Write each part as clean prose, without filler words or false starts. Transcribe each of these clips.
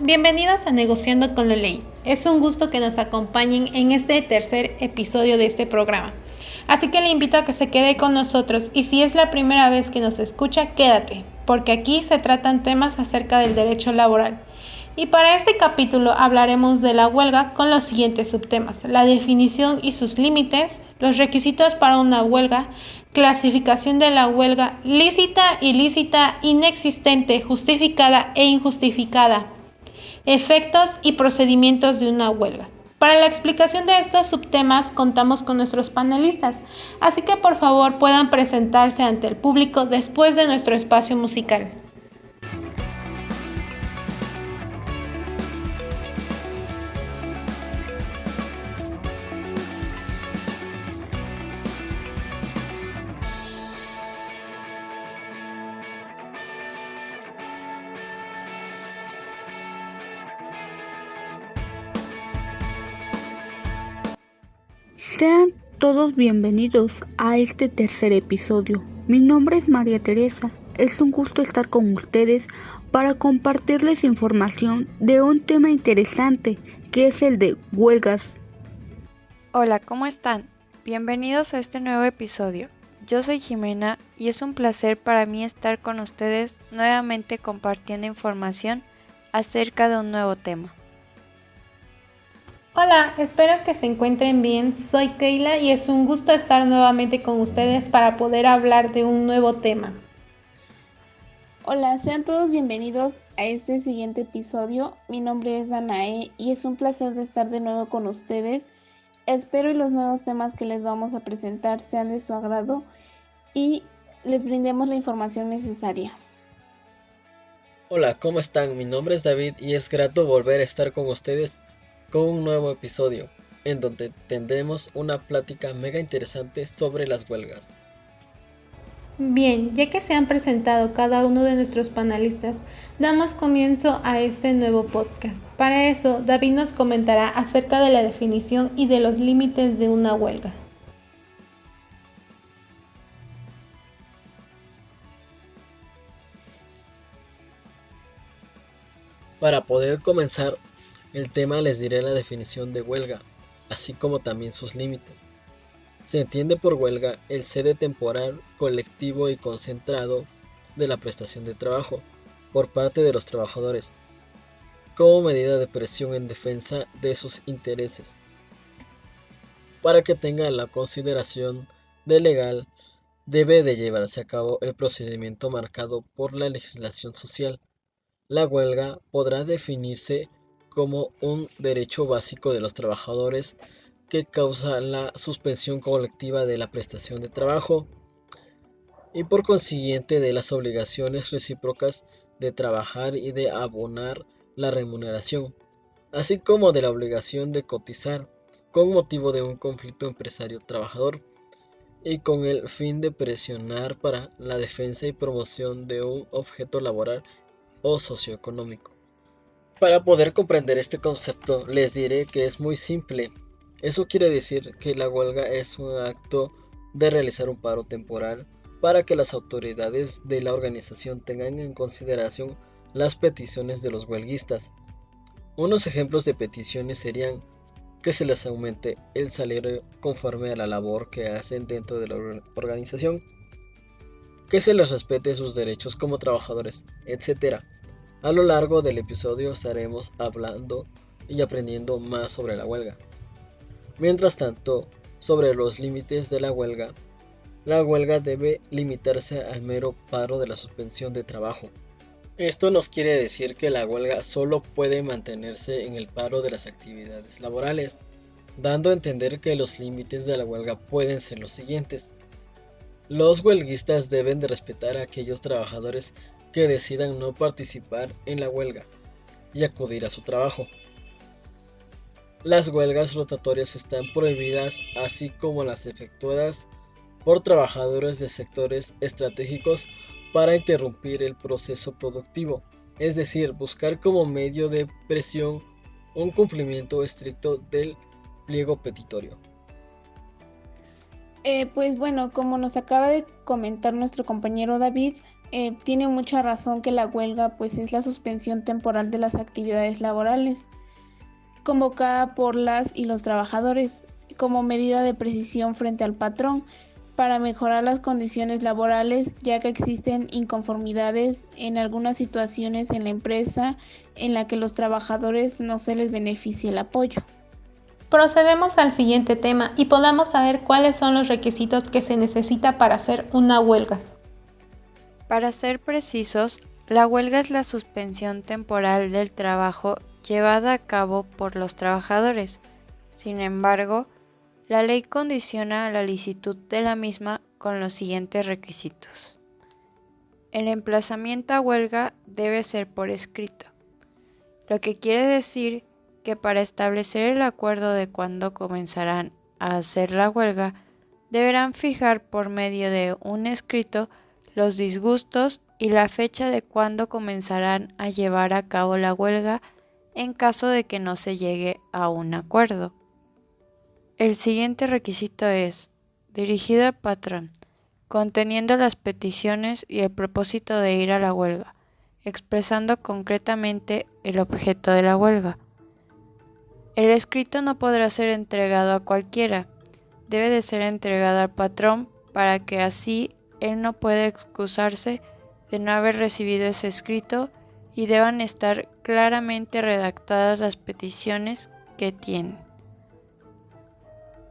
Bienvenidos a Negociando con la Ley. Es un gusto que nos acompañen en este tercer episodio de este programa. Así que le invito a que se quede con nosotros y si es la primera vez que nos escucha, quédate, porque aquí se tratan temas acerca del derecho laboral. Y para este capítulo hablaremos de la huelga con los siguientes subtemas: la definición y sus límites, los requisitos para una huelga, clasificación de la huelga, lícita, ilícita, inexistente, justificada e injustificada, efectos y procedimientos de una huelga. Para la explicación de estos subtemas contamos con nuestros panelistas, así que por favor puedan presentarse ante el público después de nuestro espacio musical. Sean todos bienvenidos a este tercer episodio. Mi nombre es María Teresa. Es un gusto estar con ustedes para compartirles información de un tema interesante que es el de huelgas. Hola, ¿cómo están? Bienvenidos a este nuevo episodio. Yo soy Jimena y es un placer para mí estar con ustedes nuevamente compartiendo información acerca de un nuevo tema. Hola, espero que se encuentren bien. Soy Keila y es un gusto estar nuevamente con ustedes para poder hablar de un nuevo tema. Hola, sean todos bienvenidos a este siguiente episodio. Mi nombre es Danae y es un placer de estar de nuevo con ustedes. Espero que los nuevos temas que les vamos a presentar sean de su agrado y les brindemos la información necesaria. Hola, ¿cómo están? Mi nombre es David y es grato volver a estar con ustedes con un nuevo episodio, en donde tendremos una plática mega interesante sobre las huelgas. Bien, ya que se han presentado cada uno de nuestros panelistas, damos comienzo a este nuevo podcast. Para eso, David nos comentará acerca de la definición y de los límites de una huelga. Para poder comenzar el tema les diré la definición de huelga, así como también sus límites. Se entiende por huelga el cese temporal, colectivo y concentrado de la prestación de trabajo por parte de los trabajadores, como medida de presión en defensa de sus intereses, para que tenga la consideración de legal. Debe de llevarse a cabo el procedimiento marcado por la legislación social. La huelga podrá definirse como un derecho básico de los trabajadores que causa la suspensión colectiva de la prestación de trabajo y por consiguiente de las obligaciones recíprocas de trabajar y de abonar la remuneración, así como de la obligación de cotizar con motivo de un conflicto empresario-trabajador y con el fin de presionar para la defensa y promoción de un objeto laboral o socioeconómico. Para poder comprender este concepto, les diré que es muy simple. Eso quiere decir que la huelga es un acto de realizar un paro temporal para que las autoridades de la organización tengan en consideración las peticiones de los huelguistas. Unos ejemplos de peticiones serían que se les aumente el salario conforme a la labor que hacen dentro de la organización, que se les respete sus derechos como trabajadores, etc. A lo largo del episodio estaremos hablando y aprendiendo más sobre la huelga. Mientras tanto, sobre los límites de la huelga debe limitarse al mero paro de la suspensión de trabajo. Esto nos quiere decir que la huelga solo puede mantenerse en el paro de las actividades laborales, dando a entender que los límites de la huelga pueden ser los siguientes. Los huelguistas deben de respetar a aquellos trabajadores que decidan no participar en la huelga y acudir a su trabajo. Las huelgas rotatorias están prohibidas, así como las efectuadas por trabajadores de sectores estratégicos para interrumpir el proceso productivo, es decir, buscar como medio de presión un cumplimiento estricto del pliego petitorio. Pues bueno, como nos acaba de comentar nuestro compañero David, tiene mucha razón que la huelga pues es la suspensión temporal de las actividades laborales convocada por las y los trabajadores como medida de precisión frente al patrón para mejorar las condiciones laborales, ya que existen inconformidades en algunas situaciones en la empresa en la que los trabajadores no se les beneficia el apoyo. Procedemos al siguiente tema y podamos saber cuáles son los requisitos que se necesita para hacer una huelga. Para ser precisos, la huelga es la suspensión temporal del trabajo llevada a cabo por los trabajadores. Sin embargo, la ley condiciona la licitud de la misma con los siguientes requisitos. El emplazamiento a huelga debe ser por escrito, lo que quiere decir que para establecer el acuerdo de cuándo comenzarán a hacer la huelga, deberán fijar por medio de un escrito los disgustos y la fecha de cuándo comenzarán a llevar a cabo la huelga en caso de que no se llegue a un acuerdo. El siguiente requisito es dirigido al patrón, conteniendo las peticiones y el propósito de ir a la huelga, expresando concretamente el objeto de la huelga. El escrito no podrá ser entregado a cualquiera, debe de ser entregado al patrón para que así él no pueda excusarse de no haber recibido ese escrito y deban estar claramente redactadas las peticiones que tiene.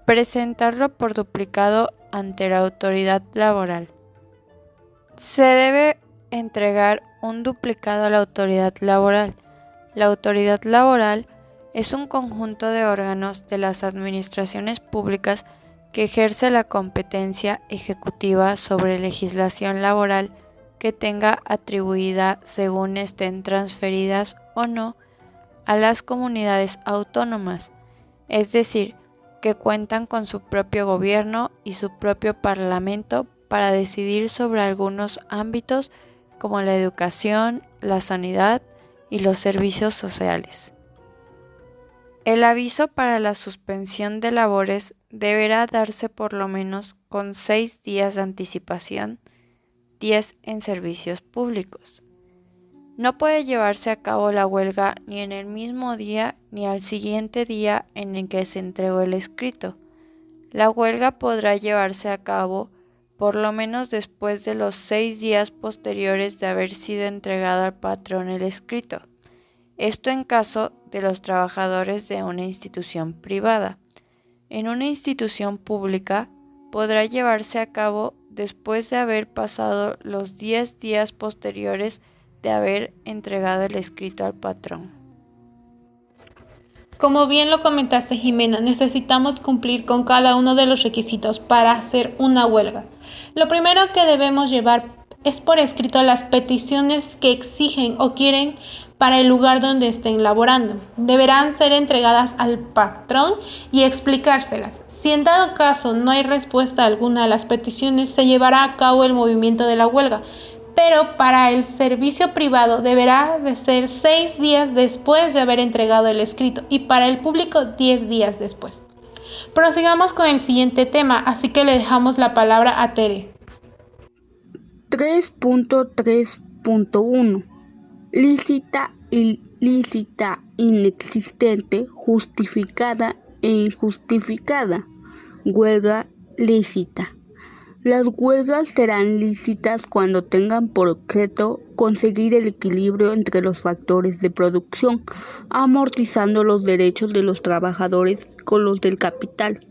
Presentarlo por duplicado ante la autoridad laboral. Se debe entregar un duplicado a la autoridad laboral. La autoridad laboral es un conjunto de órganos de las administraciones públicas que ejerce la competencia ejecutiva sobre legislación laboral que tenga atribuida según estén transferidas o no a las comunidades autónomas, es decir, que cuentan con su propio gobierno y su propio parlamento para decidir sobre algunos ámbitos como la educación, la sanidad y los servicios sociales. El aviso para la suspensión de labores deberá darse por lo menos con 6 días de anticipación, 10 en servicios públicos. No puede llevarse a cabo la huelga ni en el mismo día ni al siguiente día en el que se entregó el escrito. La huelga podrá llevarse a cabo por lo menos después de los 6 días posteriores de haber sido entregado al patrón el escrito. Esto en caso de los trabajadores de una institución privada. En una institución pública podrá llevarse a cabo después de haber pasado los 10 días posteriores de haber entregado el escrito al patrón. Como bien lo comentaste, Jimena, necesitamos cumplir con cada uno de los requisitos para hacer una huelga. Lo primero que debemos llevar es por escrito las peticiones que exigen o quieren para el lugar donde estén laborando. Deberán ser entregadas al patrón y explicárselas. Si en dado caso no hay respuesta alguna a las peticiones, se llevará a cabo el movimiento de la huelga. Pero para el servicio privado deberá de ser 6 días después de haber entregado el escrito y para el público 10 días después. Prosigamos con el siguiente tema, así que le dejamos la palabra a Tere. 3.3.1 Lícita, ilícita, inexistente, justificada e injustificada. Huelga lícita. Las huelgas serán lícitas cuando tengan por objeto conseguir el equilibrio entre los factores de producción, amortizando los derechos de los trabajadores con los del capital.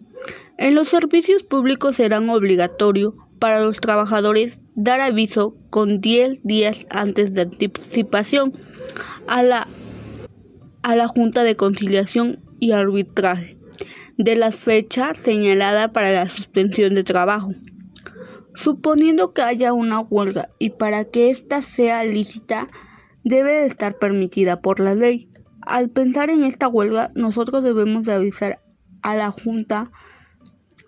En los servicios públicos serán obligatorio para los trabajadores dar aviso con 10 días antes de anticipación a la Junta de Conciliación y Arbitraje de la fecha señalada para la suspensión de trabajo. Suponiendo que haya una huelga y para que ésta sea lícita, debe de estar permitida por la ley. Al pensar en esta huelga, nosotros debemos de avisar a la Junta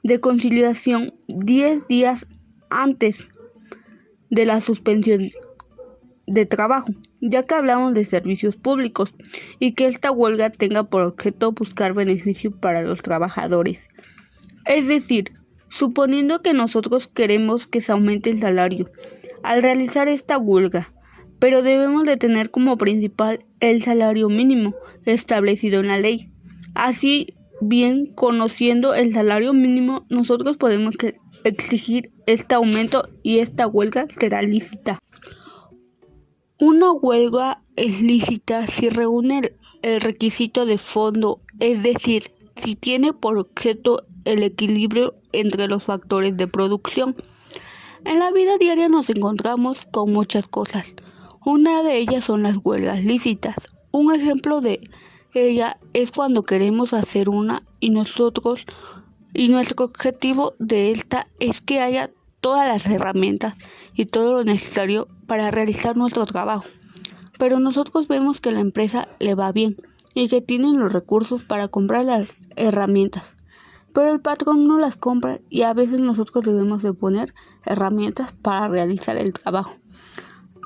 de Conciliación 10 días antes de la suspensión de trabajo, ya que hablamos de servicios públicos y que esta huelga tenga por objeto buscar beneficio para los trabajadores. Es decir, suponiendo que nosotros queremos que se aumente el salario, al realizar esta huelga, pero debemos de tener como principal el salario mínimo establecido en la ley. Así bien, conociendo el salario mínimo, nosotros podemos exigir este aumento y esta huelga será lícita. Una huelga es lícita si reúne el requisito de fondo, es decir, si tiene por objeto el equilibrio entre los factores de producción. En la vida diaria nos encontramos con muchas cosas. Una de ellas son las huelgas lícitas. Un ejemplo de ella es cuando queremos hacer una y nuestro objetivo de esta es que haya todas las herramientas y todo lo necesario para realizar nuestro trabajo. Pero nosotros vemos que la empresa le va bien y que tienen los recursos para comprar las herramientas, pero el patrón no las compra y a veces nosotros debemos de poner herramientas para realizar el trabajo.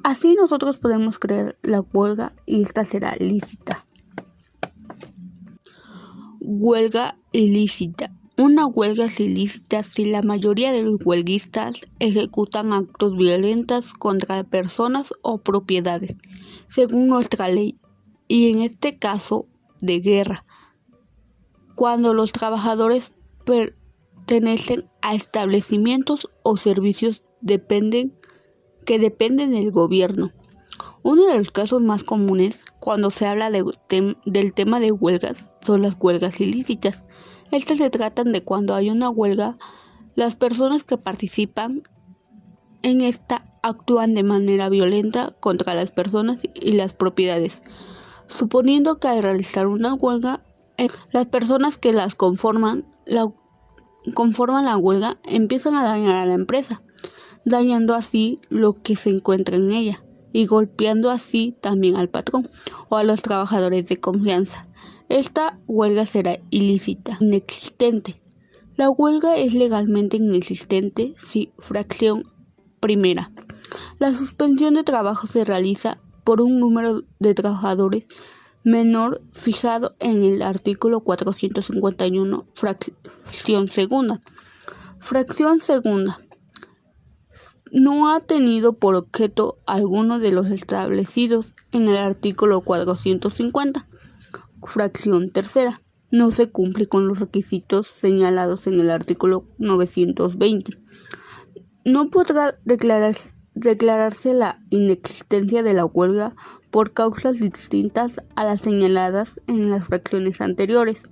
Así nosotros podemos crear la huelga y esta será lícita. Huelga ilícita. Una huelga es ilícita si la mayoría de los huelguistas ejecutan actos violentos contra personas o propiedades, según nuestra ley, y en este caso de guerra, cuando los trabajadores pertenecen a establecimientos o servicios que dependen del gobierno. Uno de los casos más comunes cuando se habla del tema de huelgas son las huelgas ilícitas. Estas se tratan de cuando hay una huelga, las personas que participan en esta actúan de manera violenta contra las personas y las propiedades, suponiendo que al realizar una huelga, las personas que las conforman la huelga empiezan a dañar a la empresa, dañando así lo que se encuentra en ella y golpeando así también al patrón o a los trabajadores de confianza. Esta huelga será ilícita, inexistente. La huelga es legalmente inexistente si, fracción primera, la suspensión de trabajo se realiza por un número de trabajadores menor fijado en el artículo 451, fracción segunda. Fracción segunda. No ha tenido por objeto alguno de los establecidos en el artículo 450. Fracción tercera. No se cumple con los requisitos señalados en el artículo 920. No podrá declararse la inexistencia de la huelga por causas distintas a las señaladas en las fracciones anteriores.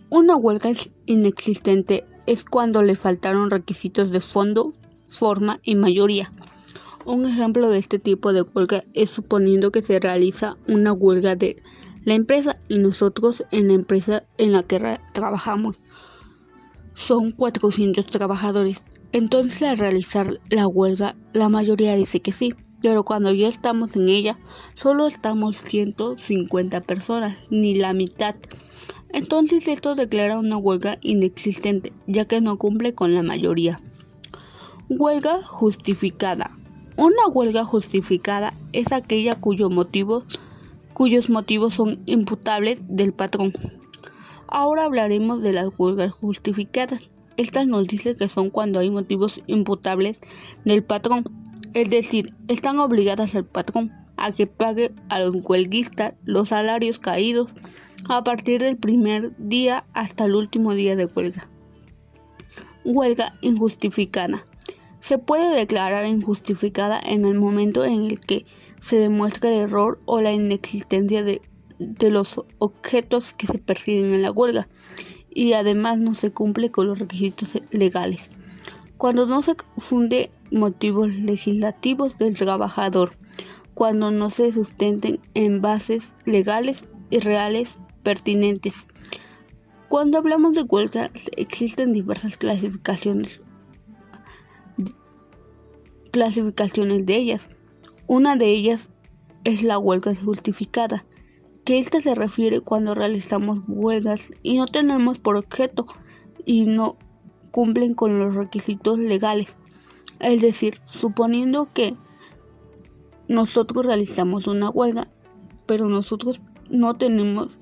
Una huelga inexistente es cuando le faltaron requisitos de fondo, forma y mayoría. Un ejemplo de este tipo de huelga es suponiendo que se realiza una huelga de la empresa y nosotros en la empresa en la que trabajamos son 400 trabajadores. Entonces al realizar la huelga la mayoría dice que sí, pero cuando ya estamos en ella solo estamos 150 personas, ni la mitad. Entonces esto declara una huelga inexistente, ya que no cumple con la mayoría. Huelga justificada. Una huelga justificada es aquella cuyos motivos son imputables del patrón. Ahora hablaremos de las huelgas justificadas. Estas nos dicen que son cuando hay motivos imputables del patrón, es decir, están obligadas al patrón a que pague a los huelguistas los salarios caídos a partir del primer día hasta el último día de huelga. Huelga injustificada. Se puede declarar injustificada en el momento en el que se demuestra el error o la inexistencia de los objetos que se persiguen en la huelga y además no se cumple con los requisitos legales. Cuando no se funde motivos legislativos del trabajador, cuando no se sustenten en bases legales y reales pertinentes. Cuando hablamos de huelgas existen diversas clasificaciones de ellas. Una de ellas es la huelga justificada, que esta se refiere cuando realizamos huelgas y no tenemos por objeto y no cumplen con los requisitos legales. Es decir, suponiendo que nosotros realizamos una huelga, pero nosotros no tenemos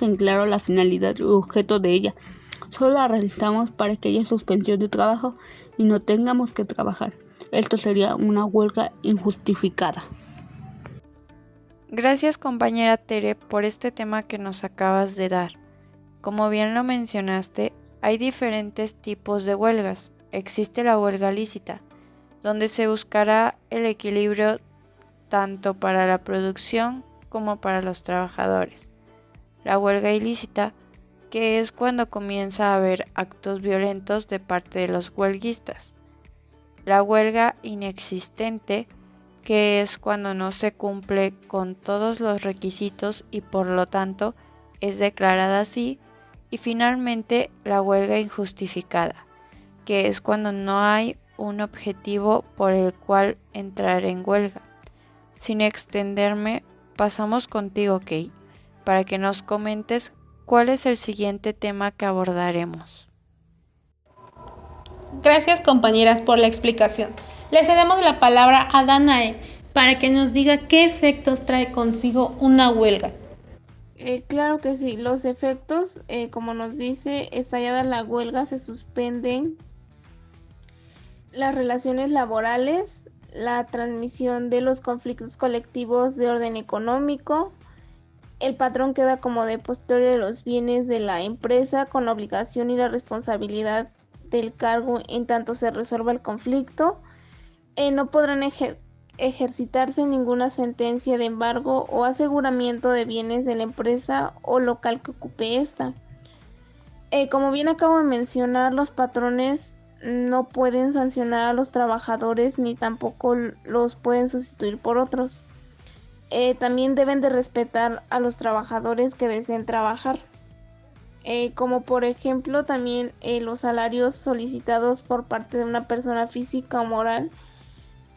en claro la finalidad o objeto de ella. Solo la realizamos para que haya suspensión de trabajo y no tengamos que trabajar. Esto sería una huelga injustificada. Gracias, compañera Tere, por este tema que nos acabas de dar. Como bien lo mencionaste, hay diferentes tipos de huelgas. Existe la huelga lícita, donde se buscará el equilibrio tanto para la producción como para los trabajadores. La huelga ilícita, que es cuando comienza a haber actos violentos de parte de los huelguistas. La huelga inexistente, que es cuando no se cumple con todos los requisitos y por lo tanto es declarada así. Y finalmente la huelga injustificada, que es cuando no hay un objetivo por el cual entrar en huelga. Sin extenderme, pasamos contigo, Kay, para que nos comentes cuál es el siguiente tema que abordaremos. Gracias, compañeras, por la explicación. Le cedemos la palabra a Danae para que nos diga qué efectos trae consigo una huelga. Claro que sí, los efectos, como nos dice, estallada la huelga, se suspenden las relaciones laborales, la transmisión de los conflictos colectivos de orden económico, el patrón queda como depositario de los bienes de la empresa con la obligación y la responsabilidad del cargo en tanto se resuelva el conflicto, no podrán ejercitarse ninguna sentencia de embargo o aseguramiento de bienes de la empresa o local que ocupe esta. Como bien acabo de mencionar, los patrones no pueden sancionar a los trabajadores ni tampoco los pueden sustituir por otros. También deben de respetar a los trabajadores que deseen trabajar. Como por ejemplo también los salarios solicitados por parte de una persona física o moral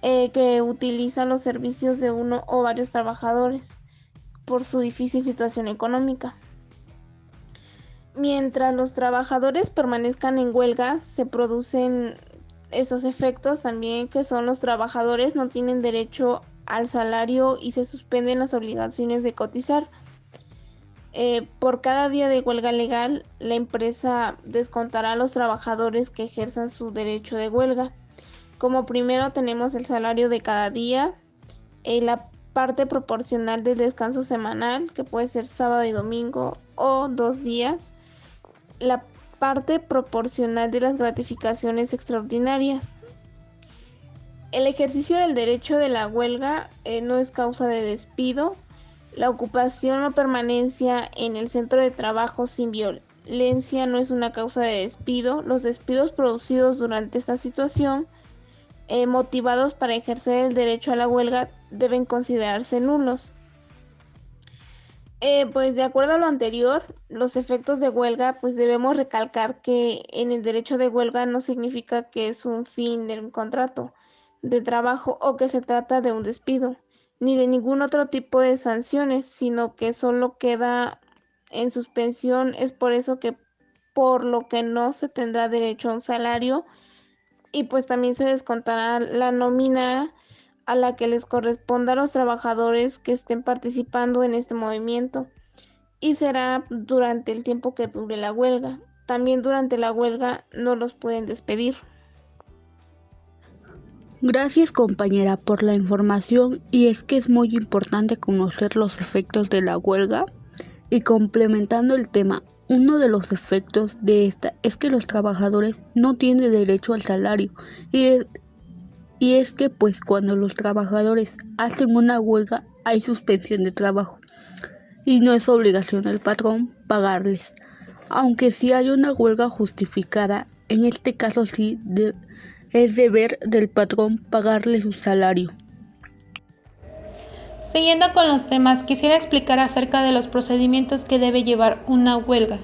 que utiliza los servicios de uno o varios trabajadores por su difícil situación económica. Mientras los trabajadores permanezcan en huelga, se producen esos efectos también, que son los trabajadores no tienen derecho al salario y se suspenden las obligaciones de cotizar. Por cada día de huelga legal, la empresa descontará a los trabajadores que ejerzan su derecho de huelga. Como primero tenemos el salario de cada día, la parte proporcional del descanso semanal, que puede ser sábado y domingo o 2 días, la parte proporcional de las gratificaciones extraordinarias. El ejercicio del derecho de la huelga no es causa de despido. La ocupación o permanencia en el centro de trabajo sin violencia no es una causa de despido. Los despidos producidos durante esta situación, motivados para ejercer el derecho a la huelga, deben considerarse nulos. Pues de acuerdo a lo anterior, los efectos de huelga, pues debemos recalcar que en el derecho de huelga no significa que es un fin del contrato de trabajo o que se trata de un despido, ni de ningún otro tipo de sanciones, sino que solo queda en suspensión. Es por eso que por lo que no se tendrá derecho a un salario y pues también se descontará la nómina a la que les corresponda a los trabajadores que estén participando en este movimiento, y será durante el tiempo que dure la huelga. También durante la huelga no los pueden despedir. Gracias, compañera, por la información, y es que es muy importante conocer los efectos de la huelga. Y complementando el tema, uno de los efectos de esta es que los trabajadores no tienen derecho al salario, y es que pues cuando los trabajadores hacen una huelga hay suspensión de trabajo y no es obligación del patrón pagarles, aunque si hay una huelga justificada. En este caso sí es deber del patrón pagarle su salario. Siguiendo con los temas, quisiera explicar acerca de los procedimientos que debe llevar una huelga.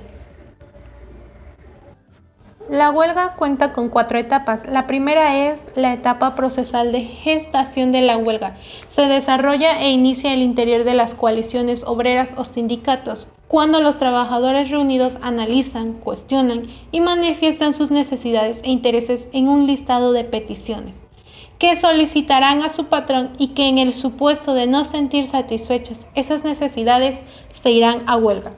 La huelga cuenta con 4 etapas. La primera es la etapa procesal de gestación de la huelga. Se desarrolla e inicia al interior de las coaliciones obreras o sindicatos, cuando los trabajadores reunidos analizan, cuestionan y manifiestan sus necesidades e intereses en un listado de peticiones, que solicitarán a su patrón y que en el supuesto de no sentir satisfechas esas necesidades se irán a huelga.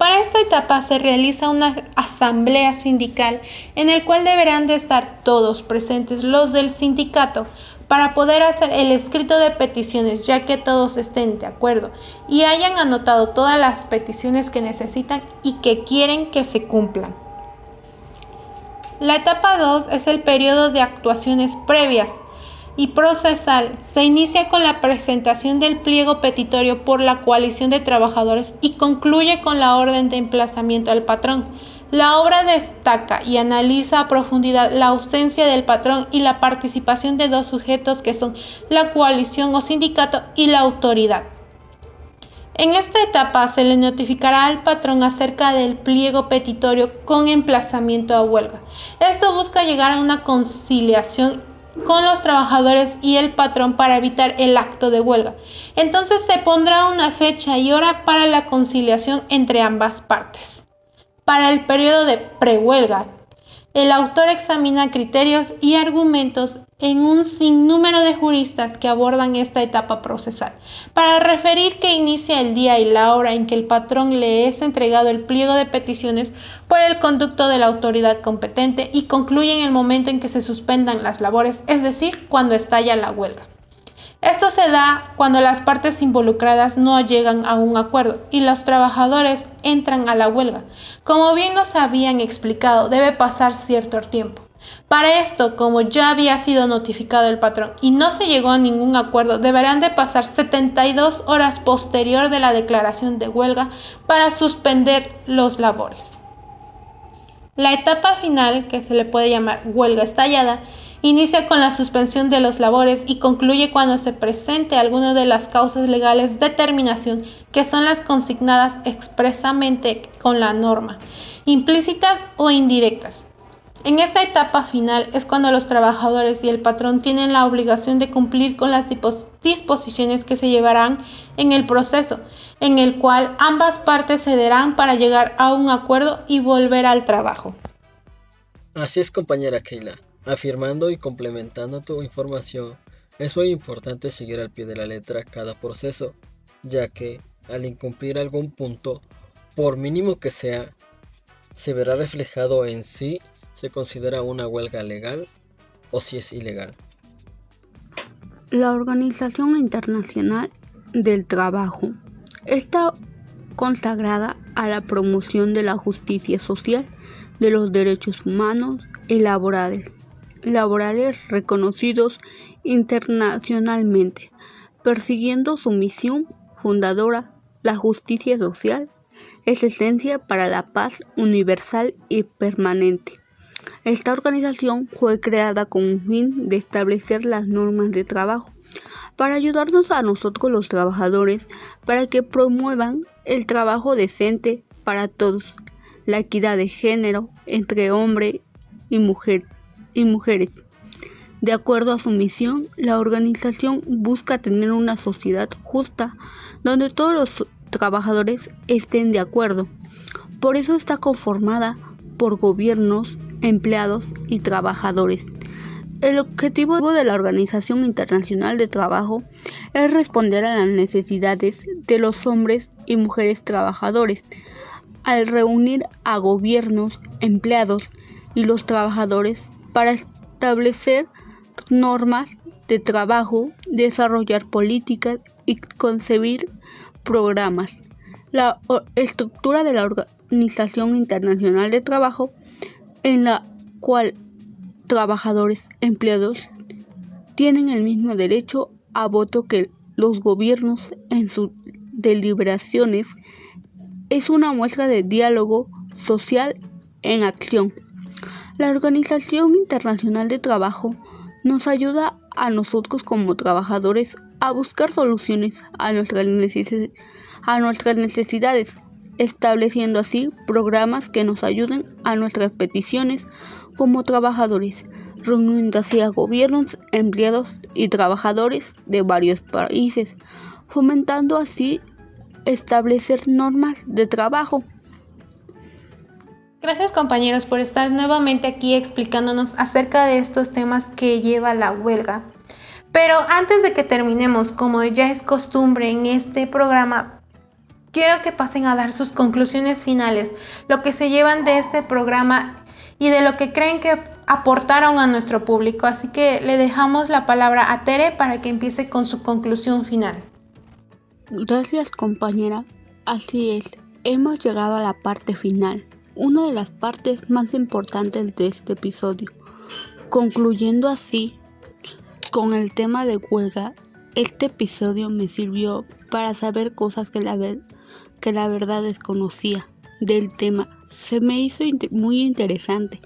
Para esta etapa se realiza una asamblea sindical en el cual deberán de estar todos presentes los del sindicato para poder hacer el escrito de peticiones, ya que todos estén de acuerdo y hayan anotado todas las peticiones que necesitan y que quieren que se cumplan. La etapa 2 es el periodo de actuaciones previas y procesal. Se inicia con la presentación del pliego petitorio por la coalición de trabajadores y concluye con la orden de emplazamiento al patrón. La obra destaca y analiza a profundidad la ausencia del patrón y la participación de dos sujetos que son la coalición o sindicato y la autoridad. En esta etapa se le notificará al patrón acerca del pliego petitorio con emplazamiento a huelga. Esto busca llegar a una conciliación con los trabajadores y el patrón para evitar el acto de huelga. Entonces se pondrá una fecha y hora para la conciliación entre ambas partes. Para el periodo de prehuelga, el autor examina criterios y argumentos en un sinnúmero de juristas que abordan esta etapa procesal, para referir que inicia el día y la hora en que el patrón le es entregado el pliego de peticiones por el conducto de la autoridad competente y concluye en el momento en que se suspendan las labores, es decir, cuando estalla la huelga. Esto se da cuando las partes involucradas no llegan a un acuerdo y los trabajadores entran a la huelga. Como bien nos habían explicado, debe pasar cierto tiempo. Para esto, como ya había sido notificado el patrón y no se llegó a ningún acuerdo, deberán de pasar 72 horas posterior de la declaración de huelga para suspender los labores. La etapa final, que se le puede llamar huelga estallada, inicia con la suspensión de los labores y concluye cuando se presente alguna de las causas legales de terminación, que son las consignadas expresamente con la norma, implícitas o indirectas. En esta etapa final es cuando los trabajadores y el patrón tienen la obligación de cumplir con las disposiciones que se llevarán en el proceso, en el cual ambas partes cederán para llegar a un acuerdo y volver al trabajo. Así es, compañera Keila. Afirmando y complementando tu información, es muy importante seguir al pie de la letra cada proceso, ya que al incumplir algún punto, por mínimo que sea, se verá reflejado en si se considera una huelga legal o si es ilegal. La Organización Internacional del Trabajo está consagrada a la promoción de la justicia social, de los derechos humanos y laborales reconocidos internacionalmente, persiguiendo su misión fundadora. La justicia social es esencia para la paz universal y permanente. Esta organización fue creada con un fin de establecer las normas de trabajo para ayudarnos a nosotros los trabajadores, para que promuevan el trabajo decente para todos, la equidad de género entre hombres y mujeres. De acuerdo a su misión, la organización busca tener una sociedad justa donde todos los trabajadores estén de acuerdo. Por eso está conformada por gobiernos, empleados y trabajadores. El objetivo de la Organización Internacional de Trabajo es responder a las necesidades de los hombres y mujeres trabajadores, al reunir a gobiernos, empleados y los trabajadores para establecer normas de trabajo, desarrollar políticas y concebir programas. La estructura de la Organización Internacional de Trabajo, en la cual trabajadores, empleados tienen el mismo derecho a voto que los gobiernos en sus deliberaciones, es una muestra de diálogo social en acción. La Organización Internacional de Trabajo nos ayuda a nosotros como trabajadores a buscar soluciones a nuestras necesidades, estableciendo así programas que nos ayuden a nuestras peticiones como trabajadores, reuniendo así a gobiernos, empleados y trabajadores de varios países, fomentando así establecer normas de trabajo. Gracias, compañeros, por estar nuevamente aquí explicándonos acerca de estos temas que lleva la huelga. Pero antes de que terminemos, como ya es costumbre en este programa, quiero que pasen a dar sus conclusiones finales, lo que se llevan de este programa y de lo que creen que aportaron a nuestro público. Así que le dejamos la palabra a Tere para que empiece con su conclusión final. Gracias, compañera. Así es, hemos llegado a la parte final, una de las partes más importantes de este episodio. Concluyendo así con el tema de huelga, este episodio me sirvió para saber cosas que la verdad desconocía del tema. Se me hizo muy interesante,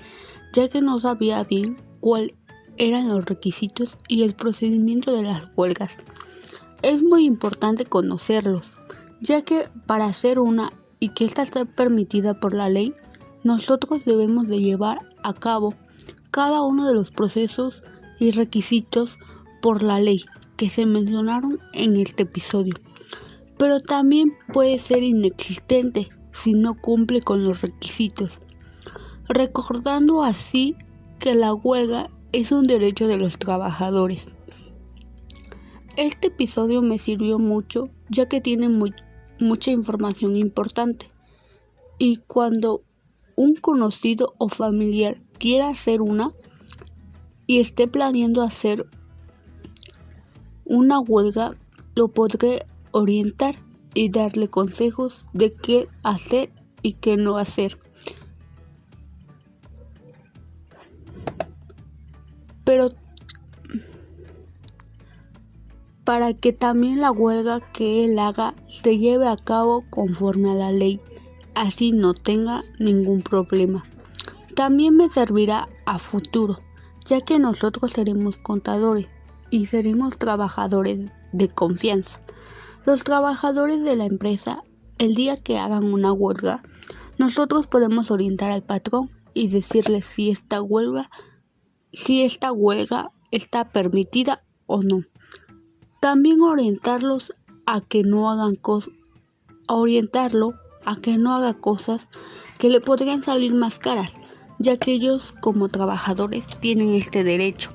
ya que no sabía bien cuáles eran los requisitos y el procedimiento de las huelgas. Es muy importante conocerlos, ya que para hacer una y que ésta esté permitida por la ley, nosotros debemos de llevar a cabo cada uno de los procesos y requisitos por la ley que se mencionaron en este episodio. Pero también puede ser inexistente si no cumple con los requisitos, recordando así que la huelga es un derecho de los trabajadores. Este episodio me sirvió mucho, ya que tiene mucha información importante, y cuando un conocido o familiar quiera hacer una y esté planeando hacer una huelga, lo podré orientar y darle consejos de qué hacer y qué no hacer. Pero para que también la huelga que él haga se lleve a cabo conforme a la ley, así no tenga ningún problema. También me servirá a futuro, ya que nosotros seremos contadores y seremos trabajadores de confianza. Los trabajadores de la empresa, el día que hagan una huelga, nosotros podemos orientar al patrón y decirle si esta huelga está permitida o no. También orientarlo a que no haga cosas que le podrían salir más caras, ya que ellos como trabajadores tienen este derecho.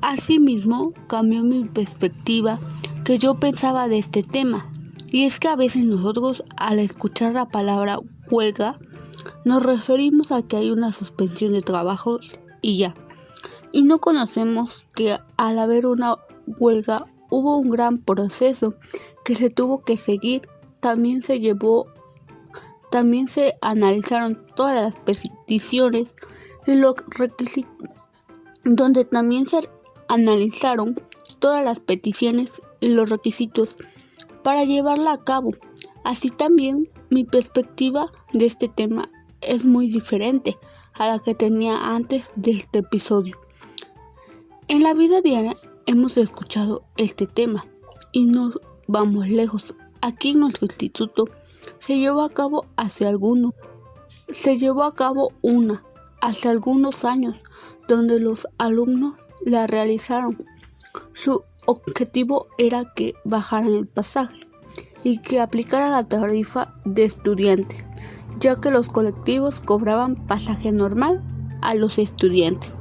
Asimismo, cambió mi perspectiva que yo pensaba de este tema, y es que a veces nosotros al escuchar la palabra huelga nos referimos a que hay una suspensión de trabajos y ya, y no conocemos que al haber una huelga hubo un gran proceso que se tuvo que seguir. También se analizaron todas las peticiones y los requisitos, donde también se analizaron todas las peticiones y los requisitos para llevarla a cabo. Así también mi perspectiva de este tema es muy diferente a la que tenía antes de este episodio. En la vida diaria hemos escuchado este tema y no vamos lejos. Aquí en nuestro instituto se llevó a cabo hace algunos años, donde los alumnos la realizaron. Su objetivo era que bajaran el pasaje y que aplicara la tarifa de estudiante, ya que los colectivos cobraban pasaje normal a los estudiantes.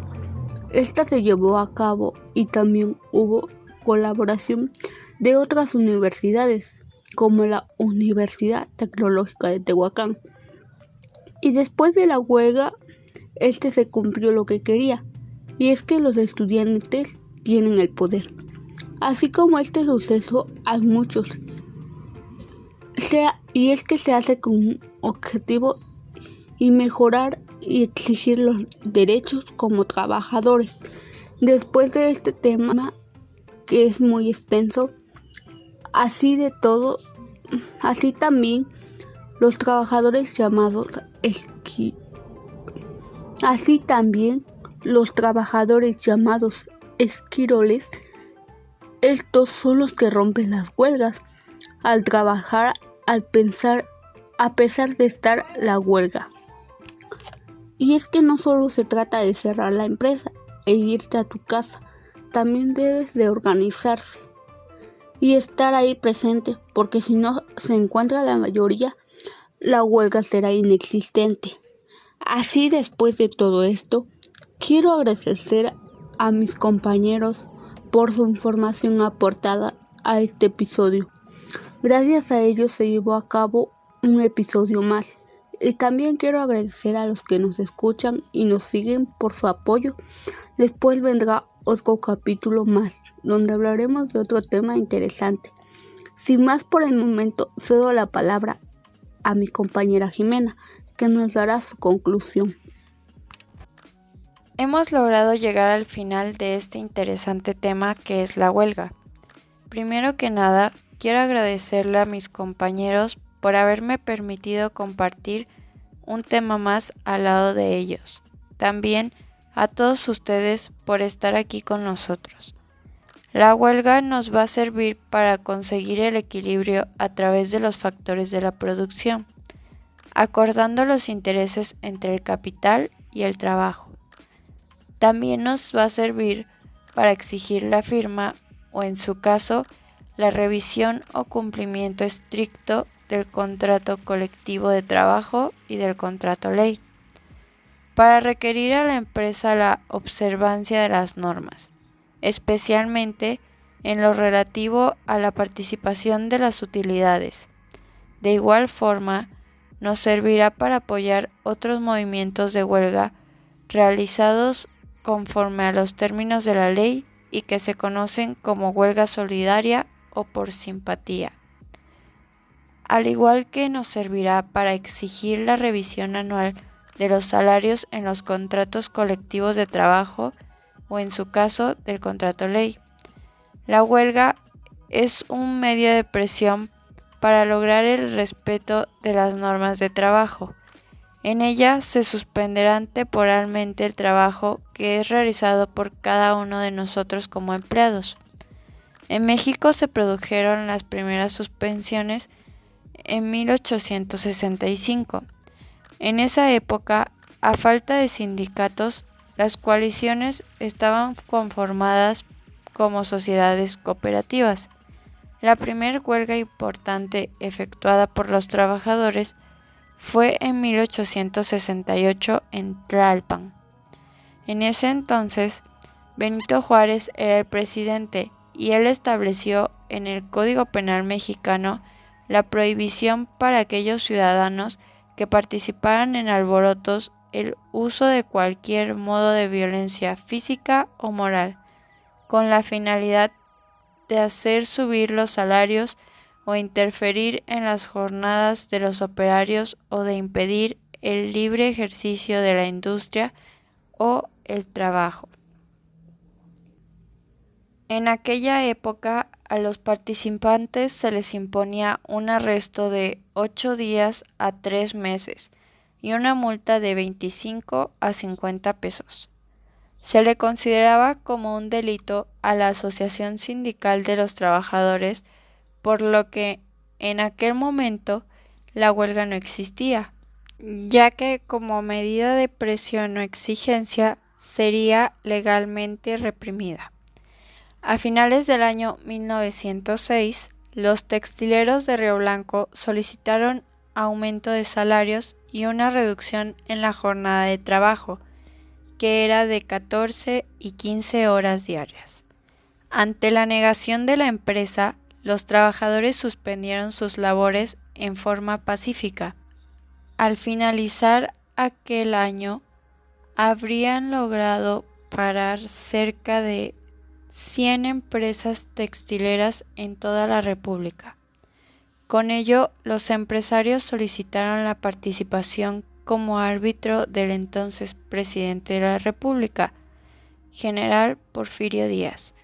Esta se llevó a cabo y también hubo colaboración de otras universidades, como la Universidad Tecnológica de Tehuacán. Y después de la huelga, se cumplió lo que quería, y es que los estudiantes tienen el poder. Así como este suceso hay muchos, y es que se hace con un objetivo y mejorar y exigir los derechos como trabajadores. Después de este tema, que es muy extenso, así también los trabajadores llamados esquiroles, estos son los que rompen las huelgas al trabajar a pesar de estar la huelga. Y es que no solo se trata de cerrar la empresa e irte a tu casa, también debes de organizarse y estar ahí presente, porque si no se encuentra la mayoría, la huelga será inexistente. Así, después de todo esto, quiero agradecer a mis compañeros por su información aportada a este episodio. Gracias a ellos se llevó a cabo un episodio más. Y también quiero agradecer a los que nos escuchan y nos siguen por su apoyo. Después vendrá otro capítulo más, donde hablaremos de otro tema interesante. Sin más por el momento, cedo la palabra a mi compañera Jimena, que nos dará su conclusión. Hemos logrado llegar al final de este interesante tema que es la huelga. Primero que nada, quiero agradecerle a mis compañeros por haberme permitido compartir un tema más al lado de ellos. También a todos ustedes por estar aquí con nosotros. La huelga nos va a servir para conseguir el equilibrio a través de los factores de la producción, acordando los intereses entre el capital y el trabajo. También nos va a servir para exigir la firma o, en su caso, la revisión o cumplimiento estricto del contrato colectivo de trabajo y del contrato ley, para requerir a la empresa la observancia de las normas, especialmente en lo relativo a la participación de las utilidades. De igual forma, nos servirá para apoyar otros movimientos de huelga realizados conforme a los términos de la ley y que se conocen como huelga solidaria o por simpatía. Al igual que nos servirá para exigir la revisión anual de los salarios en los contratos colectivos de trabajo o, en su caso, del contrato ley. La huelga es un medio de presión para lograr el respeto de las normas de trabajo. En ella se suspenderá temporalmente el trabajo que es realizado por cada uno de nosotros como empleados. En México se produjeron las primeras suspensiones en 1865. En esa época, a falta de sindicatos, las coaliciones estaban conformadas como sociedades cooperativas. La primera huelga importante efectuada por los trabajadores fue en 1868 en Tlalpan. En ese entonces, Benito Juárez era el presidente y él estableció en el Código Penal mexicano la prohibición para aquellos ciudadanos que participaran en alborotos el uso de cualquier modo de violencia física o moral, con la finalidad de hacer subir los salarios o interferir en las jornadas de los operarios o de impedir el libre ejercicio de la industria o el trabajo. En aquella época a los participantes se les imponía un arresto de 8 días a 3 meses y una multa de 25 a 50 pesos. Se le consideraba como un delito a la Asociación Sindical de los Trabajadores, por lo que en aquel momento la huelga no existía, ya que como medida de presión o exigencia sería legalmente reprimida. A finales del año 1906, los textileros de Río Blanco solicitaron aumento de salarios y una reducción en la jornada de trabajo, que era de 14 y 15 horas diarias. Ante la negación de la empresa, los trabajadores suspendieron sus labores en forma pacífica. Al finalizar aquel año, habrían logrado parar cerca de 100 empresas textileras en toda la República. Con ello, los empresarios solicitaron la participación como árbitro del entonces presidente de la República, general Porfirio Díaz,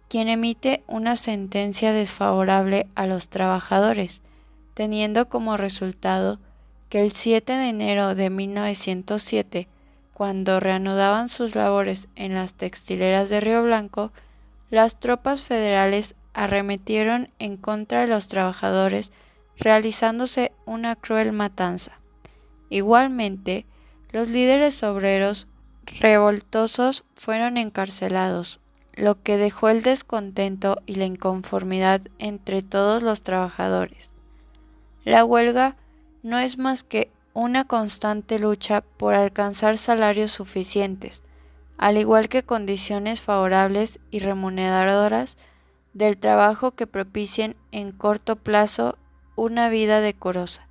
quien emite una sentencia desfavorable a los trabajadores, teniendo como resultado que el 7 de enero de 1907, cuando reanudaban sus labores en las textileras de Río Blanco, las tropas federales arremetieron en contra de los trabajadores, realizándose una cruel matanza. Igualmente, los líderes obreros revoltosos fueron encarcelados, lo que dejó el descontento y la inconformidad entre todos los trabajadores. La huelga no es más que una constante lucha por alcanzar salarios suficientes, al igual que condiciones favorables y remuneradoras del trabajo que propicien en corto plazo una vida decorosa,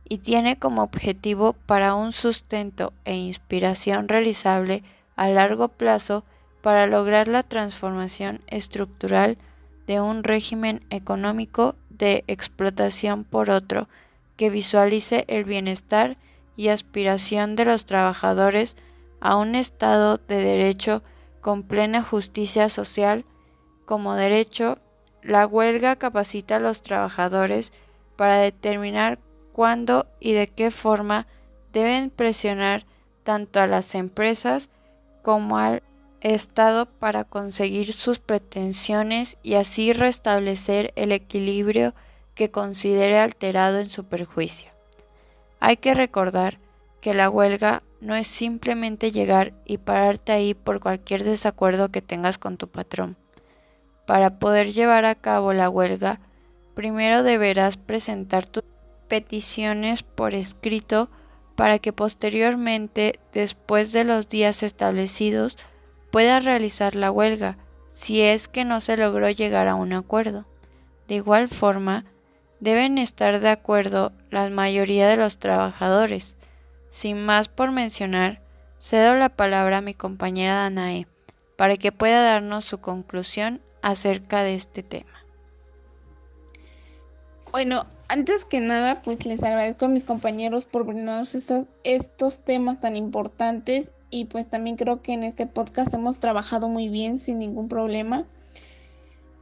y tiene como objetivo para un sustento e inspiración realizable a largo plazo para lograr la transformación estructural de un régimen económico de explotación por otro que visualice el bienestar y aspiración de los trabajadores a un estado de derecho con plena justicia social. Como derecho, la huelga capacita a los trabajadores para determinar cuándo y de qué forma deben presionar tanto a las empresas como al Estado para conseguir sus pretensiones y así restablecer el equilibrio que considere alterado en su perjuicio. Hay que recordar que la huelga no es simplemente llegar y pararte ahí por cualquier desacuerdo que tengas con tu patrón. Para poder llevar a cabo la huelga, primero deberás presentar tus peticiones por escrito para que posteriormente, después de los días establecidos, puedas realizar la huelga, si es que no se logró llegar a un acuerdo. De igual forma, deben estar de acuerdo la mayoría de los trabajadores. Sin más por mencionar, cedo la palabra a mi compañera Danae para que pueda darnos su conclusión acerca de este tema. Bueno, antes que nada, pues les agradezco a mis compañeros por brindarnos estos temas tan importantes y pues también creo que en este podcast hemos trabajado muy bien sin ningún problema.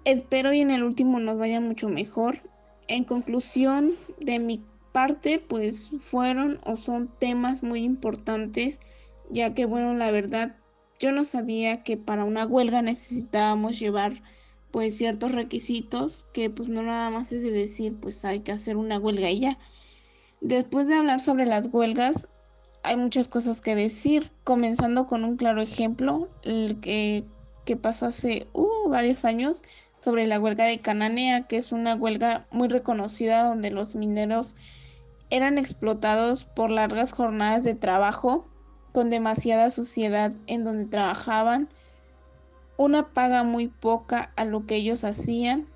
Espero y en el último nos vaya mucho mejor. En conclusión, de mi parte, pues fueron o son temas muy importantes, ya que bueno, la verdad, yo no sabía que para una huelga necesitábamos llevar pues ciertos requisitos, que pues no nada más es de decir pues hay que hacer una huelga y ya. Después de hablar sobre las huelgas, hay muchas cosas que decir, comenzando con un claro ejemplo, el que pasó hace varios años sobre la huelga de Cananea, que es una huelga muy reconocida donde los mineros eran explotados por largas jornadas de trabajo, con demasiada suciedad en donde trabajaban, una paga muy poca a lo que ellos hacían,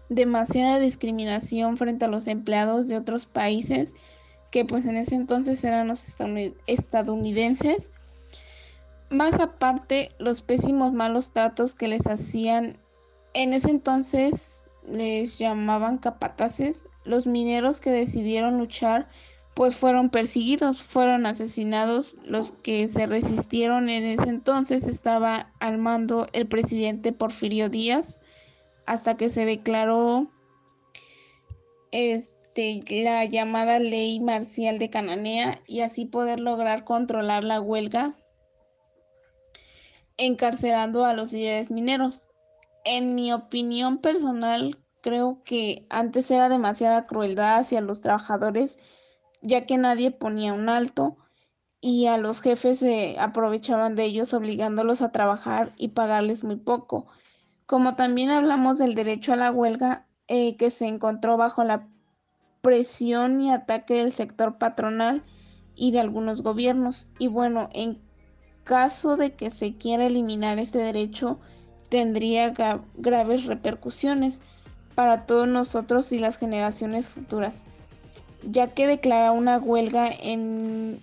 demasiada discriminación frente a los empleados de otros países, que pues en ese entonces eran los estadounidenses, más aparte los pésimos malos tratos que les hacían. En ese entonces les llamaban capataces. Los mineros que decidieron luchar pues fueron perseguidos, fueron asesinados. Los que se resistieron en ese entonces estaba al mando el presidente Porfirio Díaz, hasta que se declaró la llamada ley marcial de Cananea y así poder lograr controlar la huelga, encarcelando a los líderes mineros. En mi opinión personal, creo que antes era demasiada crueldad hacia los trabajadores, ya que nadie ponía un alto y a los jefes se aprovechaban de ellos obligándolos a trabajar y pagarles muy poco. Como también hablamos del derecho a la huelga, que se encontró bajo la presión y ataque del sector patronal y de algunos gobiernos. Y bueno, en caso de que se quiera eliminar este derecho, tendría graves repercusiones para todos nosotros y las generaciones futuras, ya que declarar una huelga en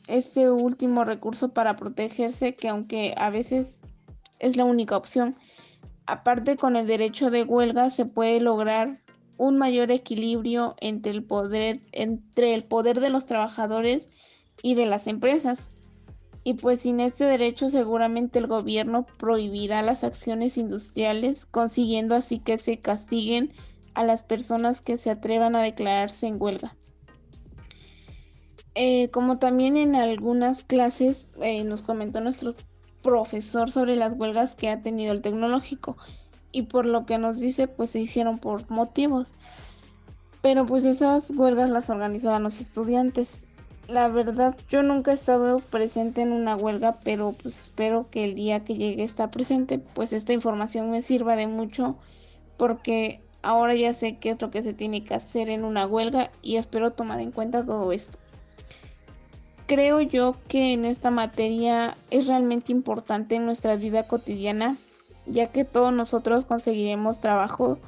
este último recurso para protegerse, que aunque a veces es la única opción. Aparte, con el derecho de huelga se puede lograr un mayor equilibrio entre el poder de los trabajadores y de las empresas. Y pues sin este derecho seguramente el gobierno prohibirá las acciones industriales, consiguiendo así que se castiguen a las personas que se atrevan a declararse en huelga. Como también en algunas clases nos comentó nuestro profesor sobre las huelgas que ha tenido el tecnológico, y por lo que nos dice pues se hicieron por motivos, pero pues esas huelgas las organizaban los estudiantes. La verdad, yo nunca he estado presente en una huelga, pero pues espero que el día que llegue a estar presente, pues esta información me sirva de mucho, porque ahora ya sé qué es lo que se tiene que hacer en una huelga y espero tomar en cuenta todo esto. Creo yo que en esta materia es realmente importante en nuestra vida cotidiana, ya que todos nosotros conseguiremos trabajo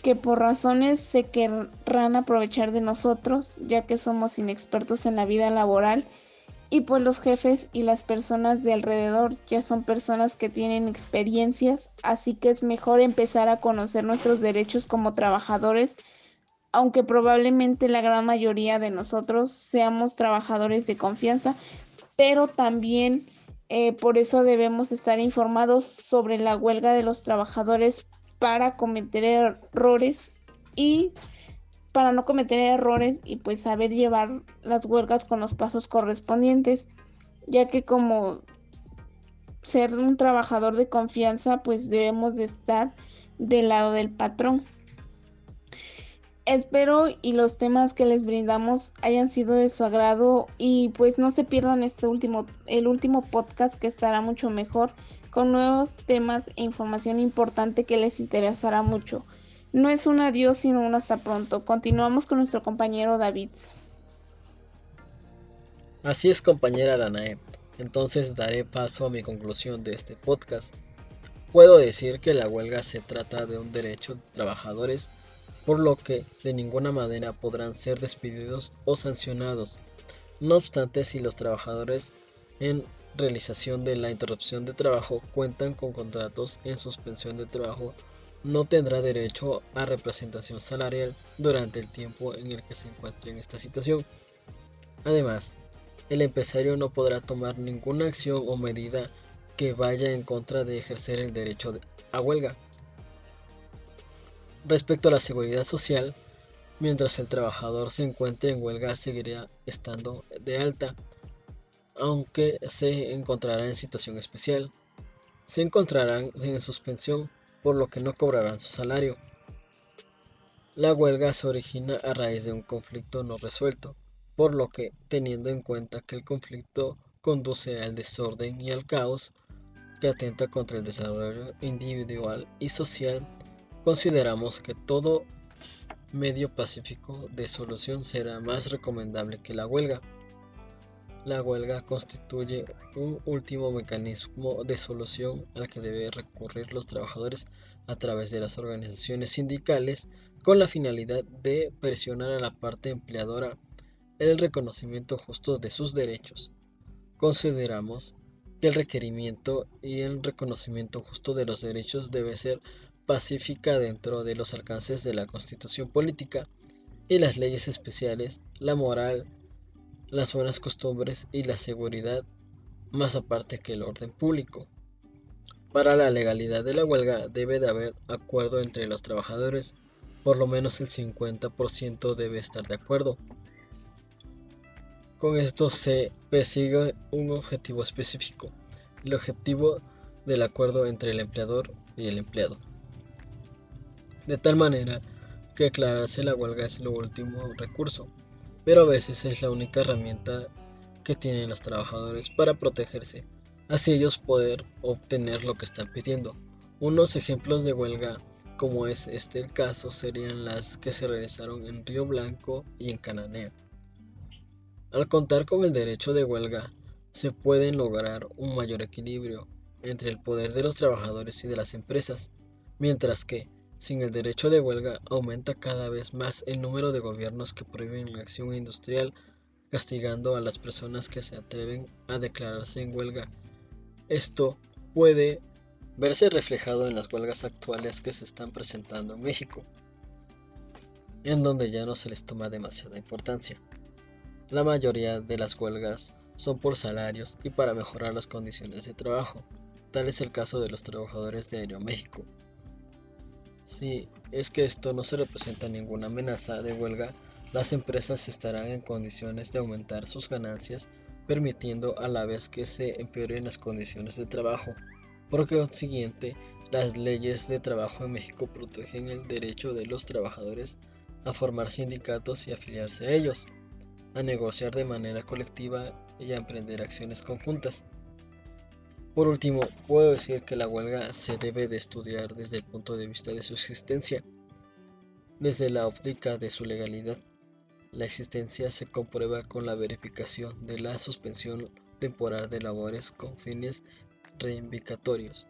que por razones se querrán aprovechar de nosotros, ya que somos inexpertos en la vida laboral, y pues los jefes y las personas de alrededor ya son personas que tienen experiencias, así que es mejor empezar a conocer nuestros derechos como trabajadores, aunque probablemente la gran mayoría de nosotros seamos trabajadores de confianza, pero también por eso debemos estar informados sobre la huelga de los trabajadores para cometer errores y para no cometer errores y pues saber llevar las huelgas con los pasos correspondientes, ya que como ser un trabajador de confianza pues debemos de estar del lado del patrón. Espero y los temas que les brindamos hayan sido de su agrado y pues no se pierdan el último podcast, que estará mucho mejor, con nuevos temas e información importante que les interesará mucho. No es un adiós, sino un hasta pronto. Continuamos con nuestro compañero David. Así es, compañera Danae. Entonces daré paso a mi conclusión de este podcast. Puedo decir que la huelga se trata de un derecho de trabajadores, por lo que de ninguna manera podrán ser despedidos o sancionados. No obstante, si los trabajadores en realización de la interrupción de trabajo cuentan con contratos en suspensión de trabajo, no tendrá derecho a representación salarial durante el tiempo en el que se encuentre en esta situación. Además, el empresario no podrá tomar ninguna acción o medida que vaya en contra de ejercer el derecho a huelga. Respecto a la seguridad social, mientras el trabajador se encuentre en huelga seguirá estando de alta, aunque se encontrará en situación especial. Se encontrarán en suspensión, por lo que no cobrarán su salario. La huelga se origina a raíz de un conflicto no resuelto, por lo que, teniendo en cuenta que el conflicto conduce al desorden y al caos, que atenta contra el desarrollo individual y social, consideramos que todo medio pacífico de solución será más recomendable que la huelga. La huelga constituye un último mecanismo de solución al que deben recurrir los trabajadores a través de las organizaciones sindicales, con la finalidad de presionar a la parte empleadora en el reconocimiento justo de sus derechos. Consideramos que el requerimiento y el reconocimiento justo de los derechos debe ser pacífica dentro de los alcances de la Constitución política y las leyes especiales, la moral, las buenas costumbres y la seguridad, más aparte que el orden público. Para la legalidad de la huelga debe de haber acuerdo entre los trabajadores, por lo menos el 50% debe estar de acuerdo. Con esto se persigue un objetivo específico, el objetivo del acuerdo entre el empleador y el empleado. De tal manera que declararse la huelga es lo último recurso, pero a veces es la única herramienta que tienen los trabajadores para protegerse, así ellos poder obtener lo que están pidiendo. Unos ejemplos de huelga, como es este el caso, serían las que se realizaron en Río Blanco y en Cananea. Al contar con el derecho de huelga, se puede lograr un mayor equilibrio entre el poder de los trabajadores y de las empresas, mientras que, sin el derecho de huelga, aumenta cada vez más el número de gobiernos que prohíben la acción industrial, castigando a las personas que se atreven a declararse en huelga. Esto puede verse reflejado en las huelgas actuales que se están presentando en México, en donde ya no se les toma demasiada importancia. La mayoría de las huelgas son por salarios y para mejorar las condiciones de trabajo. Tal es el caso de los trabajadores de Aeroméxico. Si es que esto no se representa ninguna amenaza de huelga, las empresas estarán en condiciones de aumentar sus ganancias, permitiendo a la vez que se empeoren las condiciones de trabajo. Por consiguiente, las leyes de trabajo en México protegen el derecho de los trabajadores a formar sindicatos y afiliarse a ellos, a negociar de manera colectiva y a emprender acciones conjuntas. Por último, puedo decir que la huelga se debe de estudiar desde el punto de vista de su existencia, desde la óptica de su legalidad. La existencia se comprueba con la verificación de la suspensión temporal de labores con fines reivindicatorios.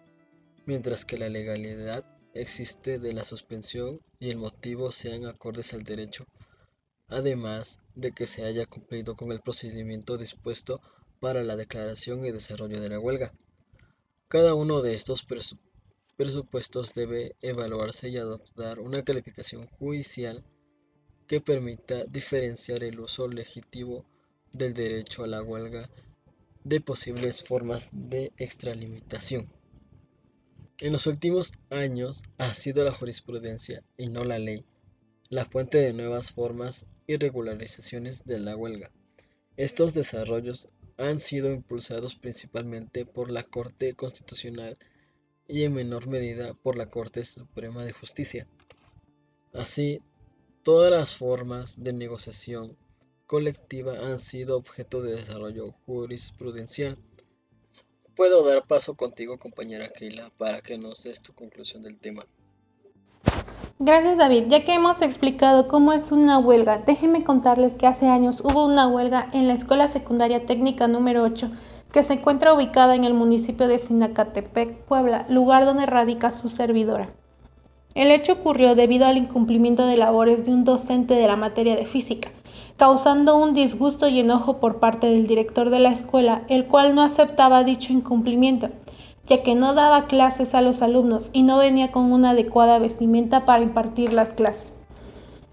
mientras que la legalidad existe de la suspensión y el motivo sean acordes al derecho, además de que se haya cumplido con el procedimiento dispuesto para la declaración y desarrollo de la huelga. Cada uno de estos presupuestos debe evaluarse y adoptar una calificación judicial que permita diferenciar el uso legítimo del derecho a la huelga de posibles formas de extralimitación. En los últimos años ha sido la jurisprudencia y no la ley la fuente de nuevas formas y regularizaciones de la huelga. Estos desarrollos han sido impulsados principalmente por la Corte Constitucional y en menor medida por la Corte Suprema de Justicia. Así, todas las formas de negociación colectiva han sido objeto de desarrollo jurisprudencial. Puedo dar paso contigo, compañera Keila, para que nos des tu conclusión del tema. Gracias, David. Ya que hemos explicado cómo es una huelga, déjenme contarles que hace años hubo una huelga en la Escuela Secundaria Técnica número 8, que se encuentra ubicada en el municipio de Zinacatepec, Puebla, lugar donde radica su servidora. El hecho ocurrió debido al incumplimiento de labores de un docente de la materia de física, causando un disgusto y enojo por parte del director de la escuela, el cual no aceptaba dicho incumplimiento, ya que no daba clases a los alumnos y no venía con una adecuada vestimenta para impartir las clases.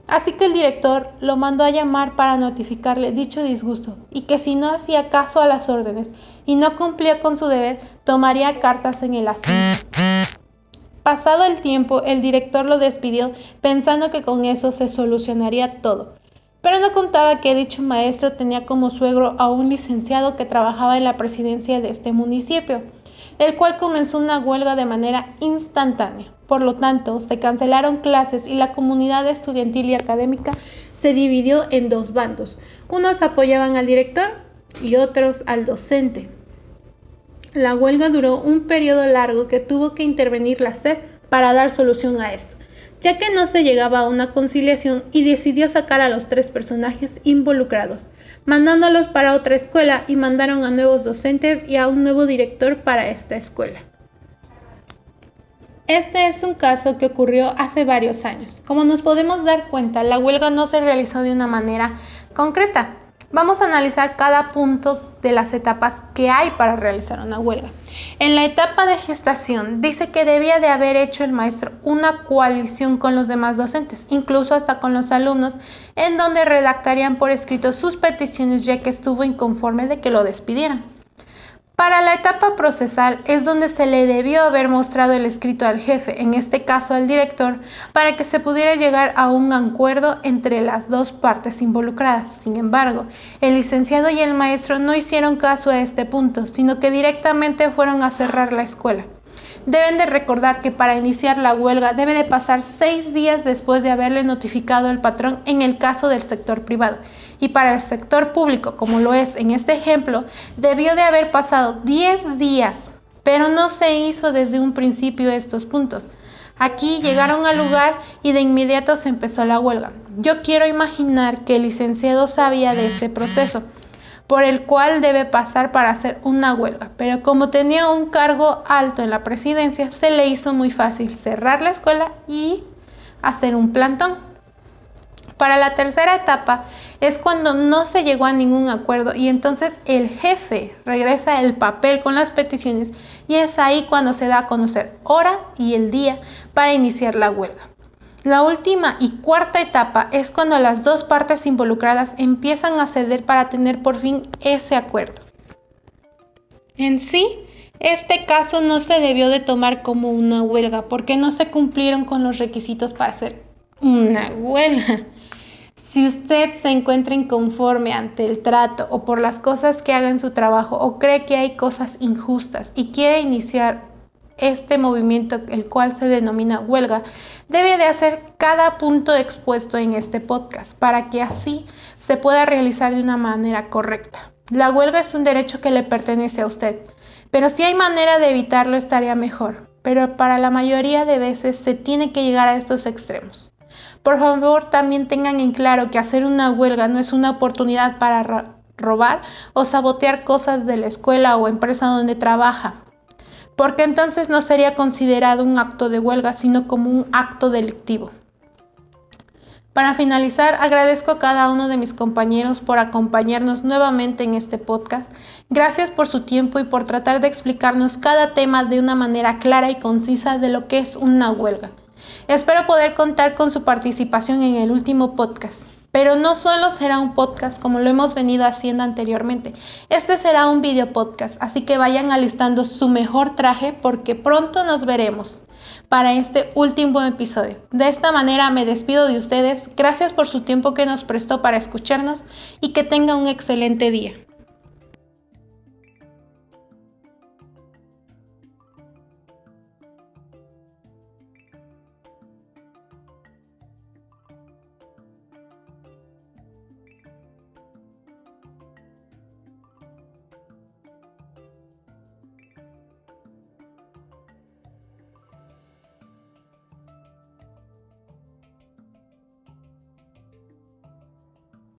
Así que el director lo mandó a llamar para notificarle dicho disgusto y que si no hacía caso a las órdenes y no cumplía con su deber, tomaría cartas en el asunto. Pasado el tiempo, el director lo despidió pensando que con eso se solucionaría todo, pero no contaba que dicho maestro tenía como suegro a un licenciado que trabajaba en la presidencia de este municipio, el cual comenzó una huelga de manera instantánea. Por lo tanto, se cancelaron clases y la comunidad estudiantil y académica se dividió en dos bandos. Unos apoyaban al director y otros al docente. La huelga duró un periodo largo que tuvo que intervenir la SEP para dar solución a esto, ya que no se llegaba a una conciliación y decidió sacar a los tres personajes involucrados, mandándolos para otra escuela y mandaron a nuevos docentes y a un nuevo director para esta escuela. Este es un caso que ocurrió hace varios años. Como nos podemos dar cuenta, la huelga no se realizó de una manera concreta. Vamos a analizar cada punto de las etapas que hay para realizar una huelga. En la etapa de gestación dice que debía de haber hecho el maestro una coalición con los demás docentes, incluso hasta con los alumnos, en donde redactarían por escrito sus peticiones ya que estuvo inconforme de que lo despidieran. Para la etapa procesal es donde se le debió haber mostrado el escrito al jefe, en este caso al director, para que se pudiera llegar a un acuerdo entre las dos partes involucradas. Sin embargo, el licenciado y el maestro no hicieron caso a este punto, sino que directamente fueron a cerrar la escuela. Deben de recordar que para iniciar la huelga debe de pasar 6 días después de haberle notificado el patrón en el caso del sector privado. Y para el sector público, como lo es en este ejemplo, debió de haber pasado 10 días, pero no se hizo desde un principio estos puntos. Aquí llegaron al lugar y de inmediato se empezó la huelga. Yo quiero imaginar que el licenciado sabía de este proceso, por el cual debe pasar para hacer una huelga, pero como tenía un cargo alto en la presidencia, se le hizo muy fácil cerrar la escuela y hacer un plantón. Para la tercera etapa es cuando no se llegó a ningún acuerdo y entonces el jefe regresa el papel con las peticiones y es ahí cuando se da a conocer hora y el día para iniciar la huelga. La última y cuarta etapa es cuando las dos partes involucradas empiezan a ceder para tener por fin ese acuerdo. En sí, este caso no se debió de tomar como una huelga porque no se cumplieron con los requisitos para hacer una huelga. Si usted se encuentra inconforme ante el trato o por las cosas que haga en su trabajo o cree que hay cosas injustas y quiere iniciar este movimiento, el cual se denomina huelga, debe de hacer cada punto expuesto en este podcast para que así se pueda realizar de una manera correcta. La huelga es un derecho que le pertenece a usted, pero si hay manera de evitarlo estaría mejor, pero para la mayoría de veces se tiene que llegar a estos extremos. Por favor, también tengan en claro que hacer una huelga no es una oportunidad para robar o sabotear cosas de la escuela o empresa donde trabaja. porque entonces no sería considerado un acto de huelga, sino como un acto delictivo. Para finalizar, agradezco a cada uno de mis compañeros por acompañarnos nuevamente en este podcast. Gracias por su tiempo y por tratar de explicarnos cada tema de una manera clara y concisa de lo que es una huelga. Espero poder contar con su participación en el último podcast. Pero no solo será un podcast como lo hemos venido haciendo anteriormente. Este será un video podcast, así que vayan alistando su mejor traje porque pronto nos veremos para este último episodio. De esta manera me despido de ustedes. Gracias por su tiempo que nos prestó para escucharnos y que tengan un excelente día.